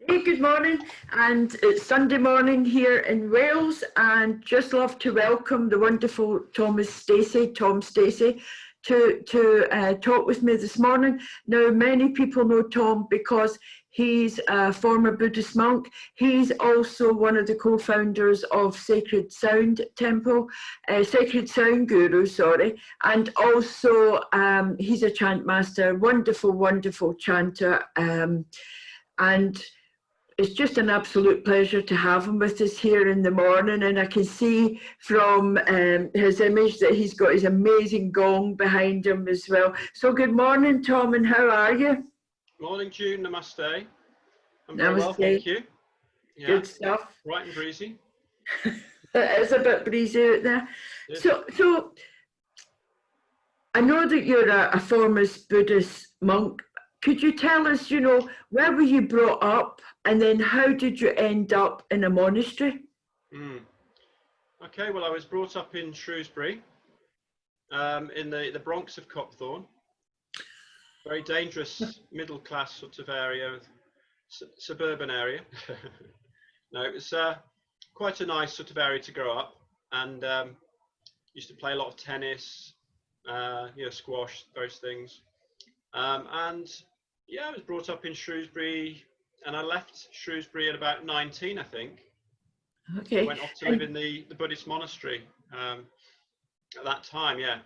Hey, good morning, and it's Sunday morning here in Wales, and just love to welcome the wonderful Tom Stacey, to talk with me this morning. Now, many people know Tom because he's a former Buddhist monk. He's also one of the co-founders of Sacred Sound Temple, Sacred Sound Guru, sorry, and also he's a chant master, wonderful chanter, and it's just an absolute pleasure to have him with us here in the morning, and I can see from his image that he's got his amazing gong behind him as well. So good morning, Tom, and how are you? Morning, June. Namaste. I'm very well, thank you. Yeah, good stuff. Bright and breezy. It is a bit breezy out there. So I know that you're a foremost Buddhist monk. Could you tell us, where were you brought up, and then how did you end up in a monastery? Okay, well, I was brought up in Shrewsbury, in the Bronx of Copthorne. Very dangerous middle-class sort of area, suburban area. No, it was quite a nice sort of area to grow up, and used to play a lot of tennis, squash, those things. And yeah, I was brought up in Shrewsbury, and I left Shrewsbury at about 19, I think. Okay. I went off to live in the Buddhist monastery at that time, yeah.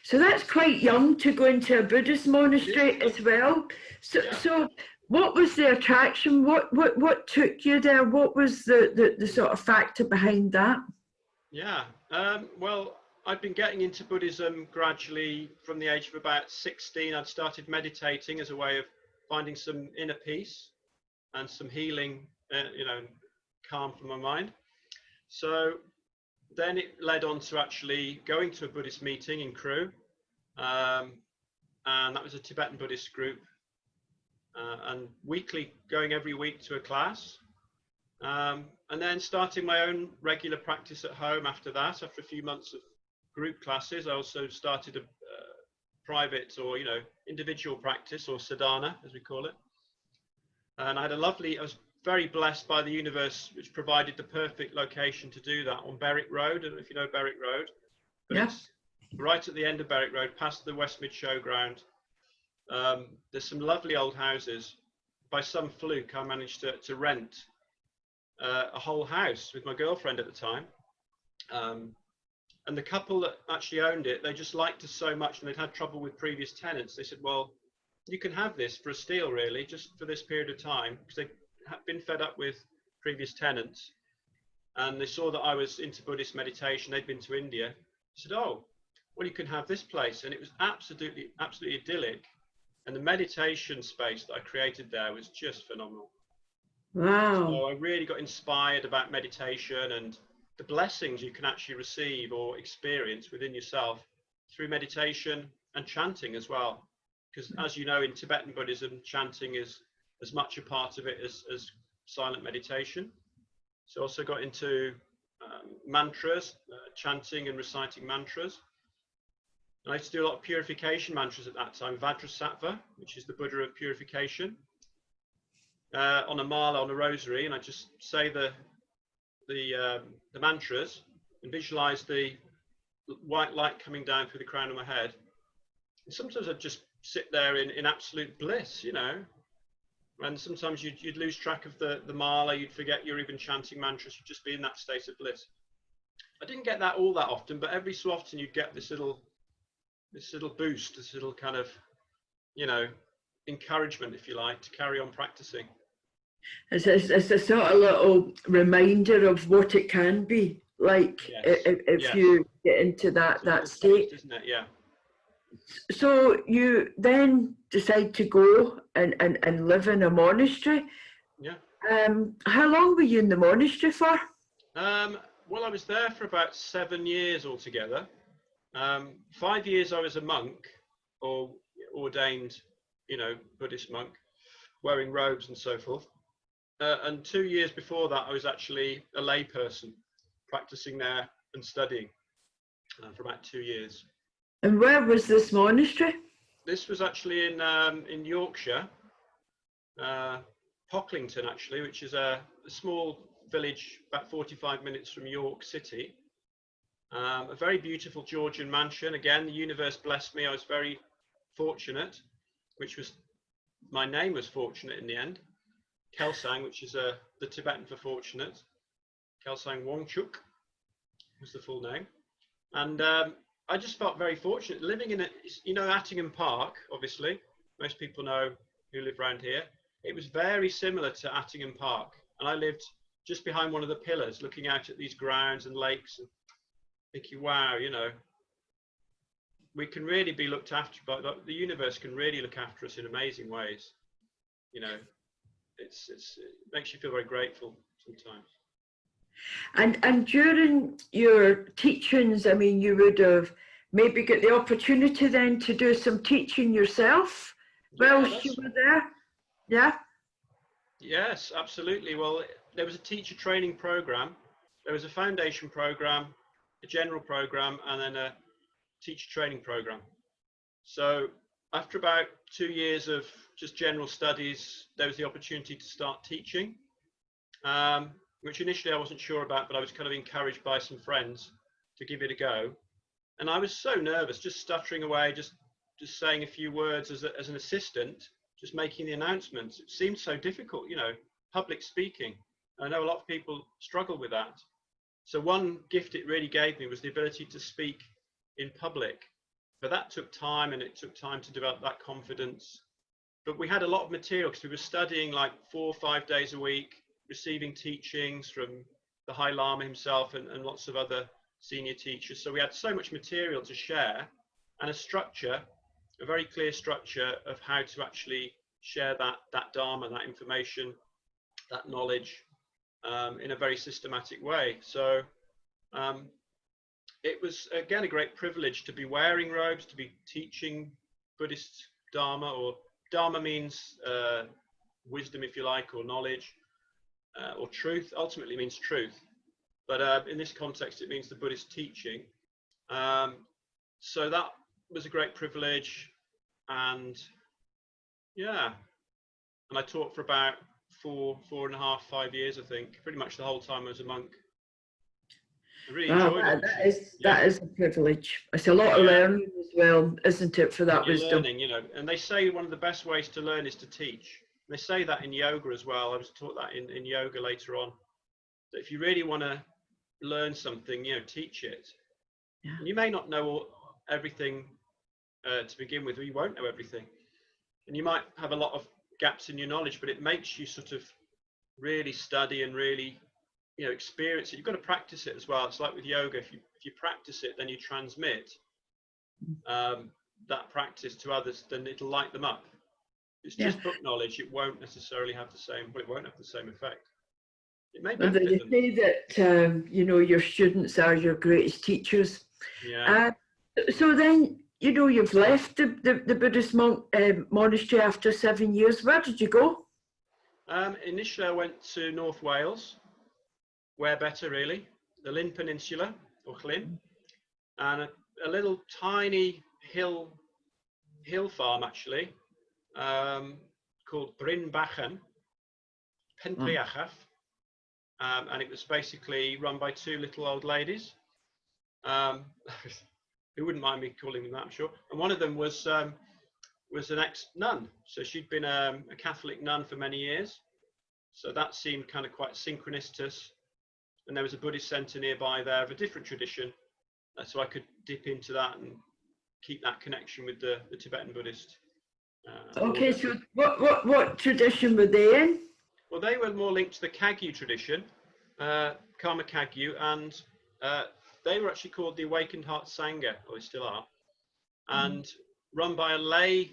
So that's quite young to go into a Buddhist monastery as well. So what was the attraction? What took you there? What was the sort of factor behind that? Yeah, well, I'd been getting into Buddhism gradually from the age of about 16. I'd started meditating as a way of finding some inner peace and some healing, calm for my mind. So then it led on to actually going to a Buddhist meeting in Crewe, and that was a Tibetan Buddhist group, and going every week to a class. And then starting my own regular practice at home after that. After a few months of group classes, I also started a private or individual practice, or sadhana as we call it. And I was very blessed by the universe, which provided the perfect location to do that on Berwick Road. I don't know if you know Berwick Road, but It's right at the end of Berwick Road, past the West Mid Showground. There's some lovely old houses. By some fluke, I managed to rent a whole house with my girlfriend at the time. And the couple that actually owned it, they just liked us so much, and they'd had trouble with previous tenants. They said, well, you can have this for a steal, really, just for this period of time, because they had been fed up with previous tenants. And they saw that I was into Buddhist meditation. They'd been to India. They said, oh, well, you can have this place. And it was absolutely idyllic. And the meditation space that I created there was just phenomenal. Wow. So I really got inspired about meditation and the blessings you can actually receive or experience within yourself through meditation and chanting as well. Because as you know, in Tibetan Buddhism, chanting is as much a part of it as silent meditation. So I also got into mantras, chanting and reciting mantras. And I used to do a lot of purification mantras at that time, Vajrasattva, which is the Buddha of purification, on a mala, on a rosary, and I just say the mantras and visualize the white light coming down through the crown of my head. And sometimes I'd just sit there in absolute bliss, and sometimes you'd lose track of the mala, you'd forget you're even chanting mantras, you'd just be in that state of bliss. I didn't get that all that often, but every so often you'd get this little boost, this little kind of encouragement, if you like, to carry on practicing. It's a sort of little reminder of what it can be like. If you get into that state, taste, isn't it? Yeah. So you then decide to go and live in a monastery. Yeah. How long were you in the monastery for? Well, I was there for about 7 years altogether. 5 years I was a monk, or ordained, Buddhist monk, wearing robes and so forth. And 2 years before that, I was actually a lay person, practicing there and studying for about 2 years. And where was this monastery? This was actually in Yorkshire, Pocklington, actually, which is a small village about 45 minutes from York City. A very beautiful Georgian mansion. Again, the universe blessed me. I was very fortunate, which was, my name was fortunate in the end. Kelsang, which is the Tibetan for fortunate. Kelsang Wangchuk was the full name. And I just felt very fortunate living in Attingham Park, obviously. Most people know who live around here. It was very similar to Attingham Park. And I lived just behind one of the pillars, looking out at these grounds and lakes and thinking, wow, we can really be looked after, but the universe can really look after us in amazing ways. It makes you feel very grateful sometimes. And during your teachings, I mean, you would have maybe got the opportunity then to do some teaching yourself whilst you were there. Yeah. Yes, absolutely. Well, there was a teacher training program, there was a foundation program, a general program, and then a teacher training program. So after about 2 years of just general studies, there was the opportunity to start teaching, which initially I wasn't sure about, but I was kind of encouraged by some friends to give it a go. And I was so nervous, just stuttering away, just saying a few words as an assistant, just making the announcements. It seemed so difficult, public speaking. I know a lot of people struggle with that. So one gift it really gave me was the ability to speak in public. But that took time, and it took time to develop that confidence. But we had a lot of material because we were studying like 4 or 5 days a week, receiving teachings from the High Lama himself and lots of other senior teachers. So we had so much material to share, and a structure, a very clear structure of how to actually share that Dharma, that information, that knowledge in a very systematic way. So it was, again, a great privilege to be wearing robes, to be teaching Buddhist Dharma, or Dharma means wisdom, if you like, or knowledge, or truth. Ultimately means truth. But in this context, it means the Buddhist teaching. So that was a great privilege. And yeah, and I taught for about 4.5, 5 years, I think, pretty much the whole time I was a monk. I really enjoyed it. That is a privilege. It's a lot of learning as well, isn't it, for that wisdom? Learning, and they say one of the best ways to learn is to teach. They say that in yoga as well. I was taught that in yoga later on. That if you really want to learn something, teach it. Yeah. And you may not know everything to begin with, or you won't know everything. And you might have a lot of gaps in your knowledge, but it makes you sort of really study and really experience it. You've got to practice it as well. It's like with yoga, if you practice it, then you transmit that practice to others, then it'll light them up. It's just book knowledge. It won't necessarily have the same, well, it won't have the same effect. It may benefit them. They say that your students are your greatest teachers. Yeah. So then you've left the Buddhist monastery after 7 years. Where did you go? Initially I went to North Wales. Where better, really? The Llyn Peninsula, or Llyn, and a little tiny hill farm, actually, called Bryn Bachan, Pentriachaf, and it was basically run by 2 little old ladies, who wouldn't mind me calling them that, I'm sure. And one of them was an ex-nun, so she'd been a Catholic nun for many years, so that seemed kind of quite synchronous. And there was a Buddhist centre nearby there of a different tradition, so I could dip into that and keep that connection with the Tibetan Buddhist. Okay, order. so what tradition were they in? Well, they were more linked to the Kagyu tradition, Karma Kagyu, and they were actually called the Awakened Heart Sangha, or they still are, and run by a lay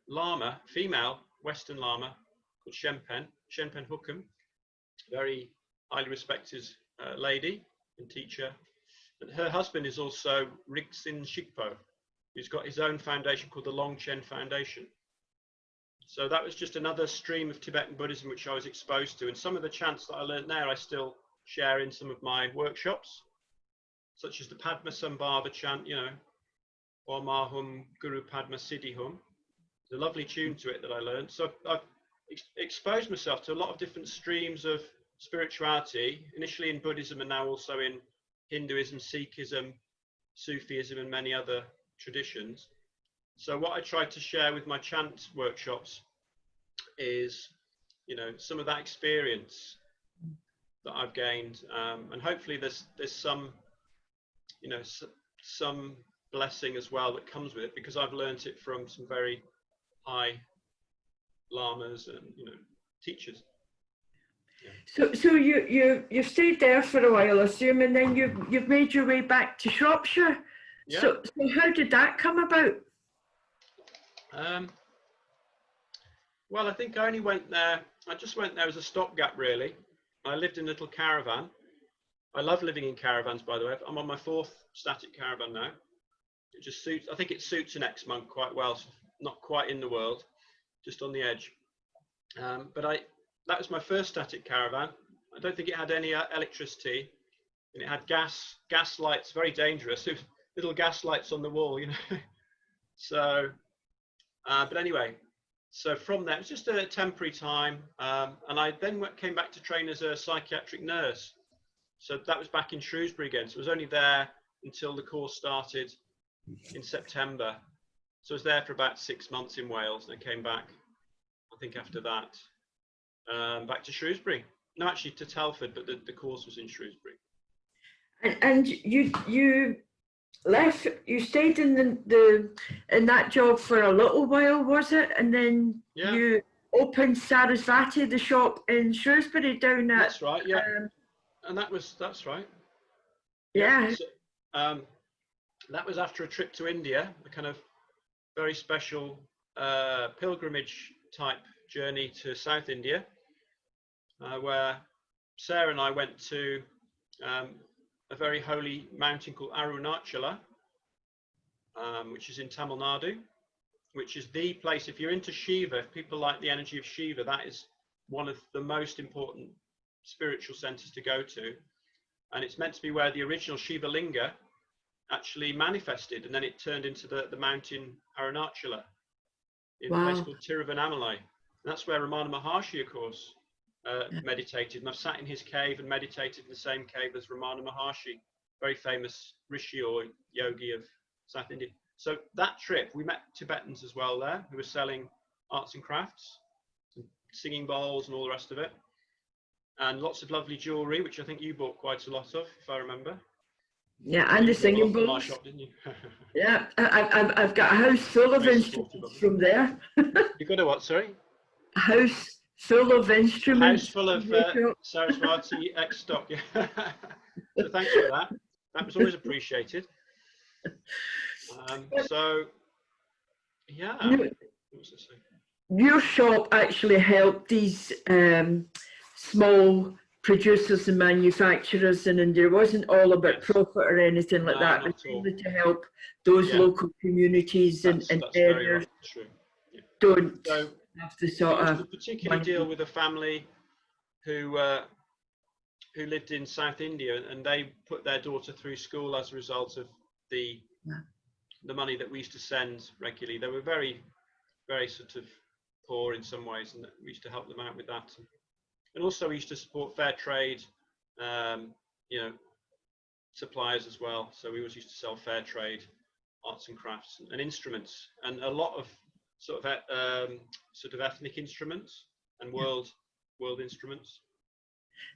Lama, female Western Lama, called Shenpen Hukum, very highly respected lady and teacher. And her husband is also Rigsin Shigpo, who's got his own foundation called the Longchen Foundation. So that was just another stream of Tibetan Buddhism which I was exposed to. And some of the chants that I learned there I still share in some of my workshops, such as the Padma Sambhava chant, Om Ahum Guru Padma Siddhi Hum. There's a lovely tune to it that I learned. So I've exposed myself to a lot of different streams of spirituality, initially in Buddhism and now also in Hinduism, Sikhism, Sufism, and many other traditions. So what I tried to share with my chant workshops is, you know, some of that experience that I've gained, and hopefully there's some, you know, some blessing as well that comes with it, because I've learnt it from some very high lamas and, you know, teachers. Yeah. So you've stayed there for a while, I assume, and then you've made your way back to Shropshire. Yeah. So how did that come about? Well, I think I only went there. I just went there as a stopgap, really. I lived in a little caravan. I love living in caravans, by the way. I'm on my 4th static caravan now. It just suits. I think it suits an ex-monk quite well. So not quite in the world, just on the edge. But that was my first static caravan. I don't think it had any electricity, and it had gas lights, very dangerous. It was little gas lights on the wall, you know. So, but anyway, so from there, it was just a temporary time, and I then came back to train as a psychiatric nurse. So that was back in Shrewsbury again. So it was only there until the course started in September. So I was there for about 6 months in Wales, and I came back, I think after that, back to Shrewsbury. No, actually to Telford, but the course was in Shrewsbury. And you left. You stayed in in that job for a little while, was it? And then you opened Sarasvati, the shop in Shrewsbury down at. That's right. Yeah. And that's right. Yeah. So, that was after a trip to India, a kind of very special pilgrimage type journey to South India, where Sarah and I went to a very holy mountain called Arunachala, which is in Tamil Nadu, which is the place, if you're into Shiva, if people like the energy of Shiva, that is one of the most important spiritual centers to go to. And it's meant to be where the original Shiva Linga actually manifested, and then it turned into the mountain Arunachala in a place called Tiruvannamalai. And that's where Ramana Maharshi, of course, meditated. And I've sat in his cave and meditated in the same cave as Ramana Maharshi, very famous rishi or yogi of South India. So that trip, we met Tibetans as well there, who were selling arts and crafts, and singing bowls and all the rest of it. And lots of lovely jewellery, which I think you bought quite a lot of, if I remember. Yeah, and the singing bowls. My shop, didn't you? Yeah, I've got a house full of instruments from there. You got a what, sorry? A house full of instruments. House full of Sarasvati ex-stock, yeah. So thanks for that. That was always appreciated. So, yeah. What was I saying? Your shop actually helped these small producers and manufacturers in India. It wasn't all about profit or anything like that. It was really to help those local communities and areas don't have the sort of. Particularly deal with a family who lived in South India, and they put their daughter through school as a result of the money that we used to send regularly. They were very, very sort of poor in some ways, and we used to help them out with that. And also we used to support fair trade, you know, suppliers as well. So we always used to sell fair trade arts and crafts and instruments, and a lot of sort of ethnic instruments and world instruments.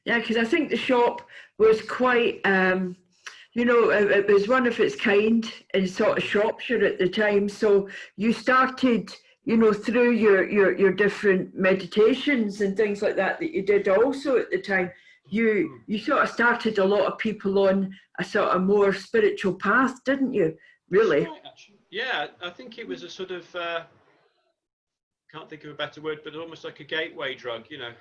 Yeah, because I think the shop was quite, you know, it was one of its kind in sort of Shropshire at the time. So you started, you know, through your different meditations and things like that you did also at the time, you sort of started a lot of people on a sort of more spiritual path, didn't you? Really? Right, actually. Yeah, I think it was a sort of, can't think of a better word, but almost like a gateway drug, you know.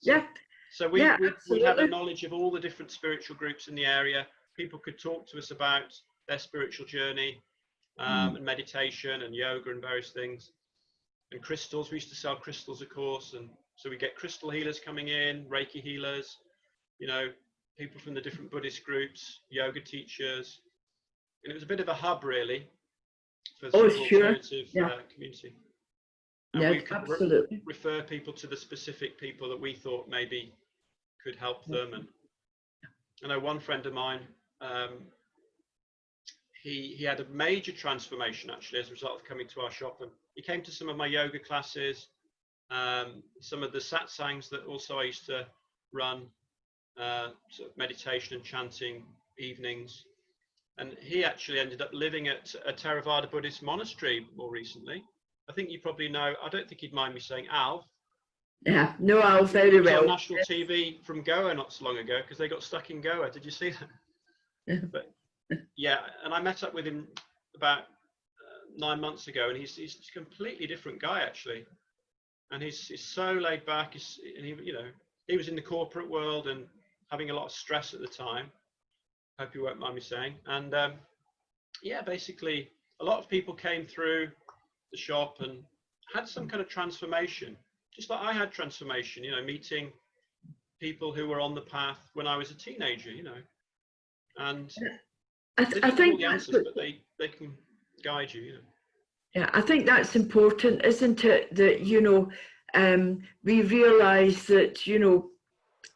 Yeah. So we'd have a knowledge of all the different spiritual groups in the area. People could talk to us about their spiritual journey, and meditation and yoga and various things. And crystals, we used to sell crystals, of course. And so we get crystal healers coming in, Reiki healers, you know, people from the different Buddhist groups, yoga teachers. And it was a bit of a hub, really, for the alternative community. And yeah, we could absolutely. refer people to the specific people that we thought maybe could help them. And I know one friend of mine, he had a major transformation actually as a result of coming to our shop, and he came to some of my yoga classes, some of the satsangs that also I used to run, sort of meditation and chanting evenings. And he actually ended up living at a Theravada Buddhist monastery more recently. I think you probably know, I don't think he'd mind me saying Alf. Yeah, no, I'll He very was on well. national TV from Goa not so long ago because they got stuck in Goa. Did you see that? But yeah, and I met up with him about 9 months ago, and he's a completely different guy actually. And he's so laid back. And he was in the corporate world and having a lot of stress at the time. Hope you won't mind me saying. And yeah, basically a lot of people came through the shop and had some kind of transformation, just like I had transformation, meeting people who were on the path when I was a teenager, and I they don't have think all the answers, but they can guide you, Yeah, I think that's important, isn't it? That, we realise that,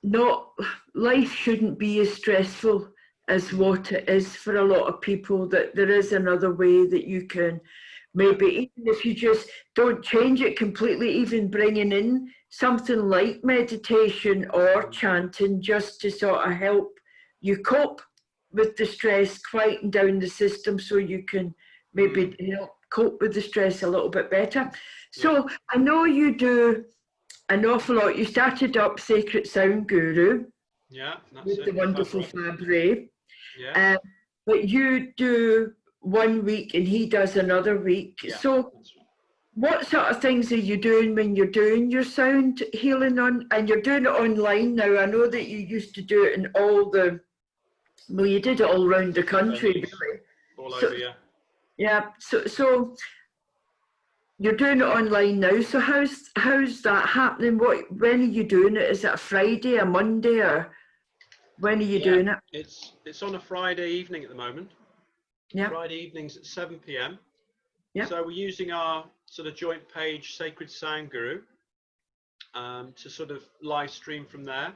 not life shouldn't be as stressful as what it is for a lot of people, that there is another way that you can maybe, even if you just don't change it completely, even bringing in something like meditation or chanting just to sort of help you cope with the stress, quieten down the system so you can maybe help cope with the stress a little bit better. So I know you do an awful lot. You started up Sacred Sound Guru with the wonderful Fab Ray. But you do one week and he does another week. So what sort of things are you doing when you're doing your sound healing and you're doing it online now? I know that you used to do it in you did it all around the country, really. All over, yeah. Yeah, so you're doing it online now. So how's that happening? When are you doing it? Is it a Friday, a Monday, or when are you doing it? It's on a Friday evening at the moment. Yeah. Friday evenings at 7 p.m. Yeah. So we're using our sort of joint page, Sacred Sound Guru, to sort of live stream from there.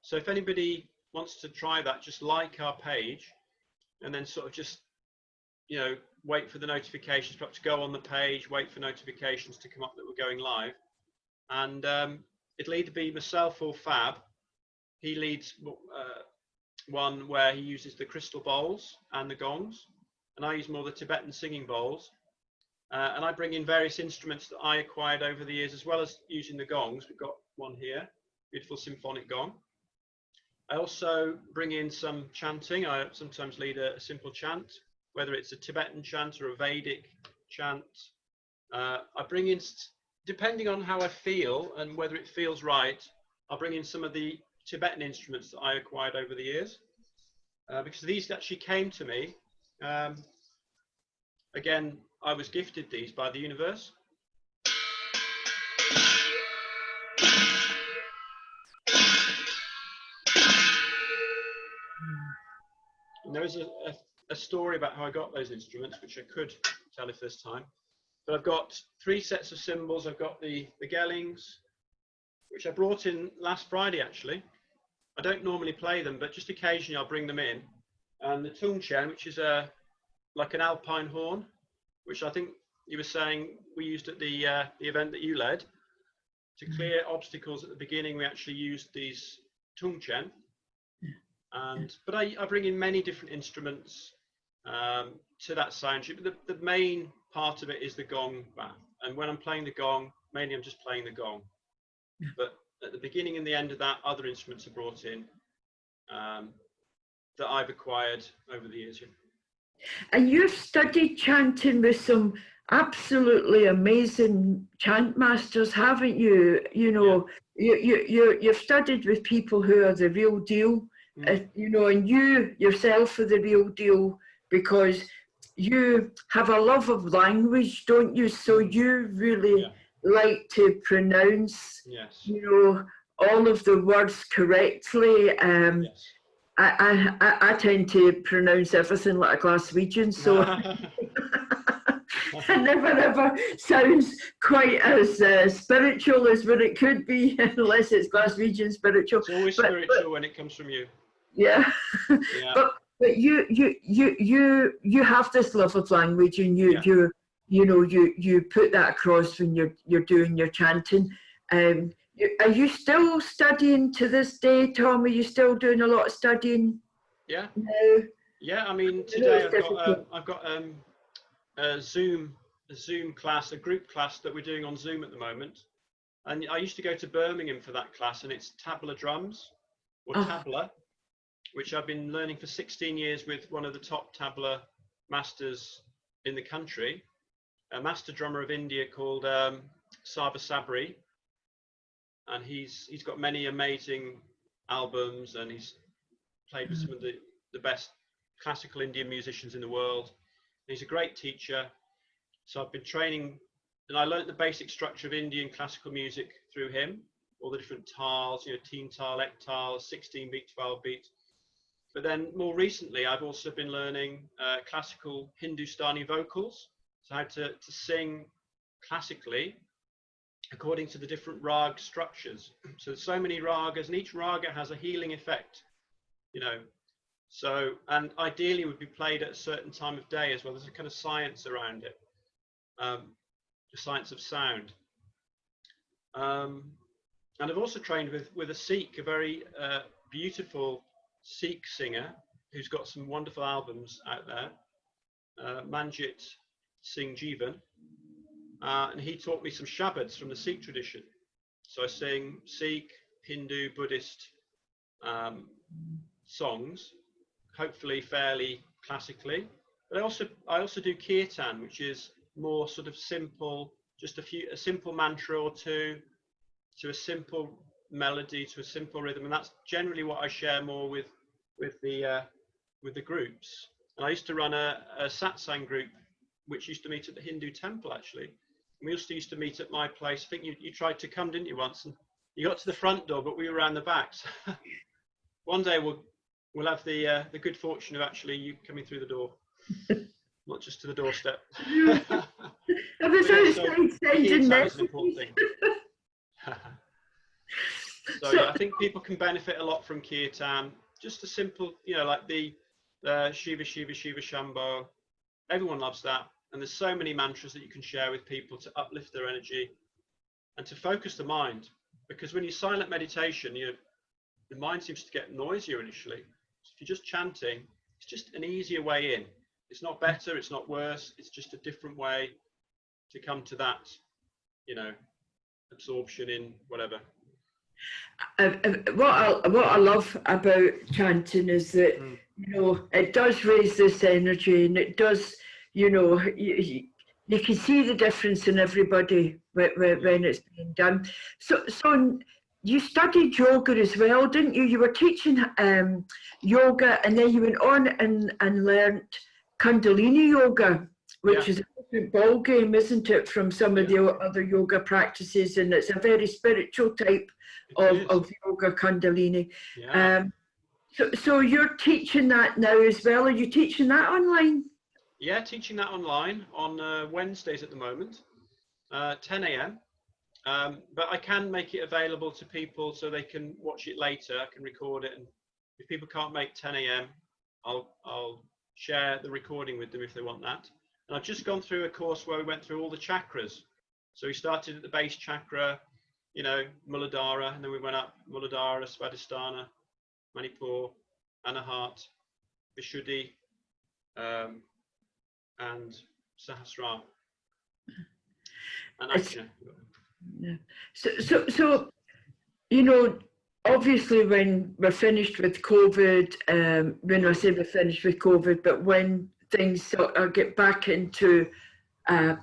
So if anybody wants to try that, just like our page, and then sort of just wait for the notifications, perhaps go on the page, wait for notifications to come up that we're going live. And it'll either be myself or Fab. He leads one where he uses the crystal bowls and the gongs, and I use more the Tibetan singing bowls. And I bring in various instruments that I acquired over the years, as well as using the gongs. We've got one here, beautiful symphonic gong. I also bring in some chanting. I sometimes lead a simple chant, whether it's a Tibetan chant or a Vedic chant. I bring in, depending on how I feel and whether it feels right, I'll bring in some of the Tibetan instruments that I acquired over the years, because these actually came to me. Again, I was gifted these by the universe. And there is a story about how I got those instruments, which I could tell if there's time. But I've got 3 sets of cymbals. I've got the Gellings, which I brought in last Friday, actually. I don't normally play them, but just occasionally I'll bring them in. And the Tungchen, which is like an alpine horn, which I think you were saying we used at the event that you led. To clear obstacles at the beginning, we actually used these Tungchen. But I bring in many different instruments to that sound sheet. But the main part of it is the gong bath. And when I'm playing the gong, mainly I'm just playing the gong. But at the beginning and the end of that, other instruments are brought in that I've acquired over the years. And you've studied chanting with some absolutely amazing chant masters, haven't you? You've studied with people who are the real deal, and you yourself are the real deal, because you have a love of language, don't you? So you really like to pronounce, all of the words correctly. I tend to pronounce everything like a Glaswegian, so it never ever sounds quite as spiritual as what it could be, unless it's Glaswegian spiritual. It's always spiritual when it comes from you. Yeah, Yeah. but you have this love of language, and Yeah. you put that across when you're doing your chanting. Are you still studying to this day, Tom? Are you still doing a lot of studying? Yeah. No. Yeah. I mean, today I've got a Zoom class, a group class that we're doing on Zoom at the moment. And I used to go to Birmingham for that class, and it's tabla drums, or tabla, which I've been learning for 16 years with one of the top tabla masters in the country, a master drummer of India called Sarva Sabri. And he's got many amazing albums, and he's played with some of the best classical Indian musicians in the world. And he's a great teacher. So I've been training, and I learned the basic structure of Indian classical music through him, all the different tals, teen tal, ek tal, 16 beat, 12 beat. But then more recently, I've also been learning classical Hindustani vocals, so how to sing classically according to the different rag structures. So there's so many ragas, and each raga has a healing effect, So, and ideally would be played at a certain time of day as well. There's a kind of science around it, the science of sound. And I've also trained with a Sikh, a very beautiful Sikh singer who's got some wonderful albums out there, Manjit Singh Jeevan. And he taught me some shabads from the Sikh tradition. So I sing Sikh, Hindu, Buddhist songs, hopefully fairly classically. But I also do kirtan, which is more sort of simple, just a simple mantra or two, to a simple melody, to a simple rhythm, and that's generally what I share more with the groups. And I used to run a satsang group, which used to meet at the Hindu temple actually. We used to meet at my place. I think you tried to come, didn't you, once? And you got to the front door, but we were around the back. So one day we'll have the good fortune of actually you coming through the door, not just to the doorstep. I was outside sending That's an important thing. So yeah, I think people can benefit a lot from kirtan. Just a simple, like the Shiva Shiva Shiva Shambho. Everyone loves that. And there's so many mantras that you can share with people to uplift their energy and to focus the mind. Because when you silent meditation, the mind seems to get noisier initially. So if you're just chanting, it's just an easier way in. It's not better, it's not worse. It's just a different way to come to that, absorption in whatever. What I love about chanting is that, it does raise this energy, and it does, you can see the difference in everybody when it's being done. So you studied yoga as well, didn't you? You were teaching yoga, and then you went on and learnt Kundalini yoga, which is a different ball game, isn't it, from some of the other yoga practices, and it's a very spiritual type of yoga, Kundalini. Yeah. So you're teaching that now as well. Are you teaching that online? Yeah, teaching that online on Wednesdays at the moment, 10 a.m. But I can make it available to people so they can watch it later. I can record it, and if people can't make 10 a.m., I'll share the recording with them if they want that. And I've just gone through a course where we went through all the chakras. So we started at the base chakra, Muladhara, and then we went up Muladhara, Svadhisthana, Manipur, Anahat, Vishuddhi, and Sahasrara, and Ajna. Yeah. So obviously when we're finished with COVID, when I say we're finished with COVID, but when things sort of get back into a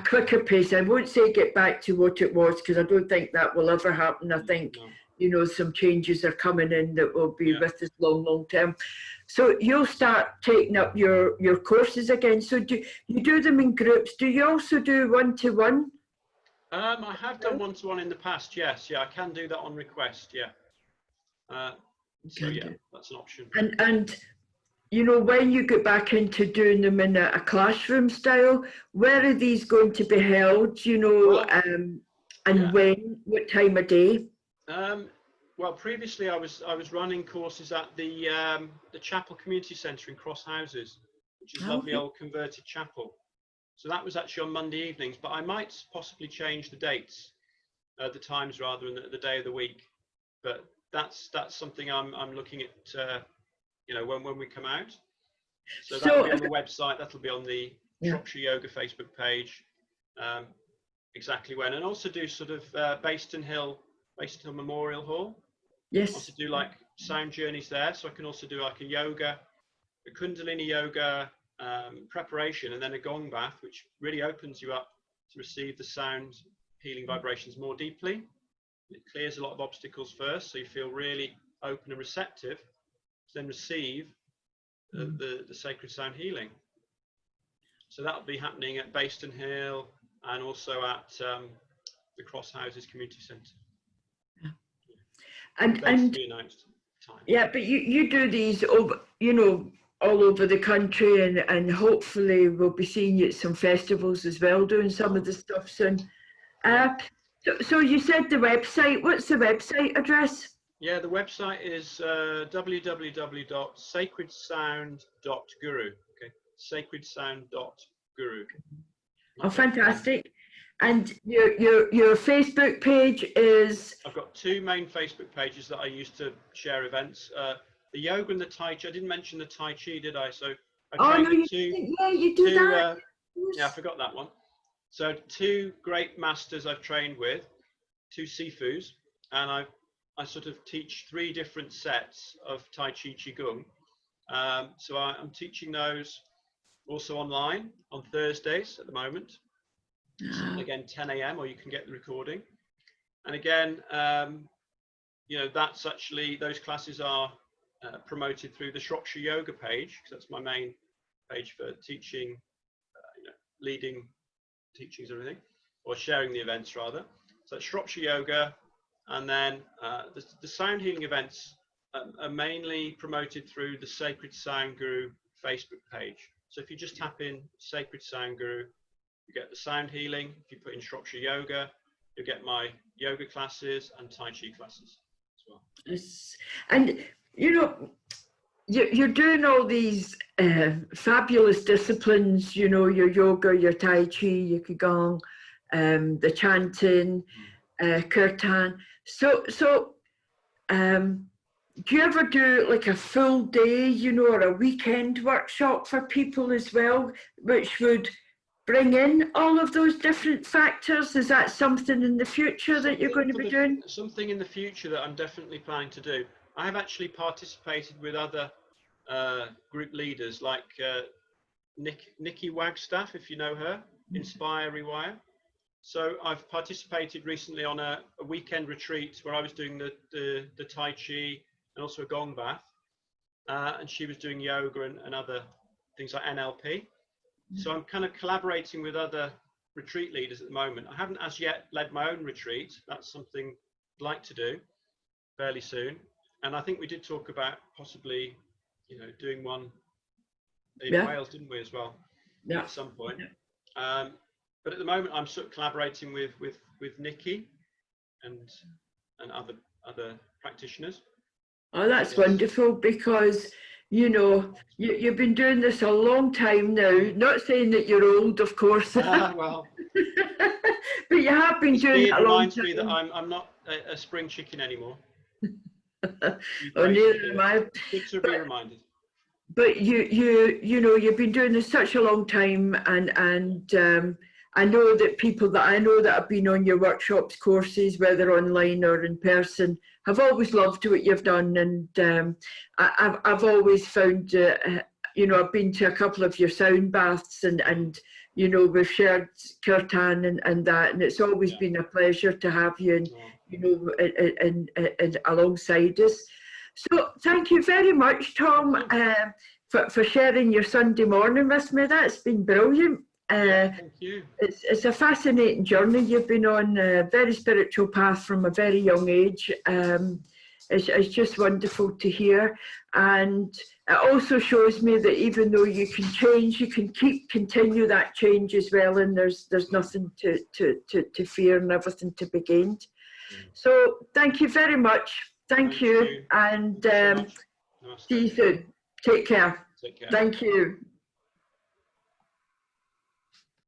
quicker pace, I won't say get back to what it was, because I don't think that will ever happen. I think, some changes are coming in that will be with us long term. So you'll start taking up your courses again. So do you do them in groups? Do you also do one-to-one? I have done one-to-one in the past, yes. Yeah, I can do that on request, yeah. So yeah, that's an option. And you know, when you get back into doing them in a classroom style, where are these going to be held, you know, Well, and yeah. when, what time of day? Well, previously I was running courses at the Chapel Community Centre in Cross Houses, which is a lovely old converted chapel. So that was actually on Monday evenings, but I might possibly change the dates, the times rather, and the day of the week. But that's something I'm looking at, you know, when we come out. So that'll be on the website. That'll be on the Shropshire Yoga Facebook page. Exactly when, and also do sort of Baston Hill Memorial Hall. Yes. Also do like sound journeys there, so I can also do like a yoga, a Kundalini yoga preparation, and then a gong bath, which really opens you up to receive the sound healing vibrations more deeply. It clears a lot of obstacles first, so you feel really open and receptive to then receive the sacred sound healing. So that'll be happening at Baston Hill and also at the Cross Houses Community Centre. And announced time. Yeah, but you do these over, you know, all over the country, and hopefully we'll be seeing you at some festivals as well, doing some of the stuff soon. So you said the website. What's the website address? Yeah, the website is www.sacredsound.guru. Okay, sacredsound.guru. Oh, fantastic! And your Facebook page is? I've got two main Facebook pages that I use to share events. The yoga and the Tai Chi. I didn't mention the Tai Chi, did I? So I You do that. Yeah, I forgot that one. So two great masters I've trained with, two Sifus, and I sort of teach 3 different sets of Tai Chi Qigong. So I'm teaching those also online on Thursdays at the moment. Again, 10 a.m. or you can get the recording. And again, you know, that's actually, those classes are promoted through the Shropshire Yoga page, because that's my main page for teaching, you know, leading teachings, everything, or sharing the events rather. So that's Shropshire Yoga. And then the sound healing events are mainly promoted through the Sacred Sound Guru Facebook page. So if you just tap in Sacred Sound Guru, you get the sound healing. If you put in Shropshire Yoga, you'll get my yoga classes and Tai Chi classes as well. Yes. And, you know, you're doing all these fabulous disciplines, you know, your yoga, your Tai Chi, your Qigong, the chanting, kirtan. So do you ever do like a full day, you know, or a weekend workshop for people as well, which would bring in all of those different factors? Is that something in the future that you're going to be doing? Something in the future that I'm definitely planning to do. I have actually participated with other group leaders like Nikki Wagstaff, if you know her, Inspire Rewire. So I've participated recently on a weekend retreat where I was doing the Tai Chi and also a gong bath, and she was doing yoga and other things like NLP. So I'm kind of collaborating with other retreat leaders at the moment. I haven't as yet led my own retreat. That's something I'd like to do fairly soon. And I think we did talk about possibly, you know, doing one in Wales, didn't we, as well? At some point. But at the moment, I'm sort of collaborating with Nikki and other practitioners. Oh, that's wonderful, because, you know, you've been doing this a long time now. Not saying that you're old, of course. Well, but you have been doing it a long time. It reminds me that I'm not a spring chicken anymore. Oh, neither am I. Good to be reminded. But you know, you've been doing this such a long time, and I know that people that I know that have been on your workshops, courses, whether online or in person, have always loved what you've done. And I've always found, you know, I've been to a couple of your sound baths, and you know, we've shared kirtan and that, and it's always been a pleasure to have you, and you know, and alongside us. So thank you very much, Tom, for sharing your Sunday morning with me. That's been brilliant. Thank you. It's a fascinating journey you've been on, a very spiritual path from a very young age. It's just wonderful to hear. And it also shows me that even though you can change, you can continue that change as well, and there's nothing to fear and everything to be gained. So thank you very much. Thank you. And Thank you so much. see you soon. Take care. Take care. Thank you.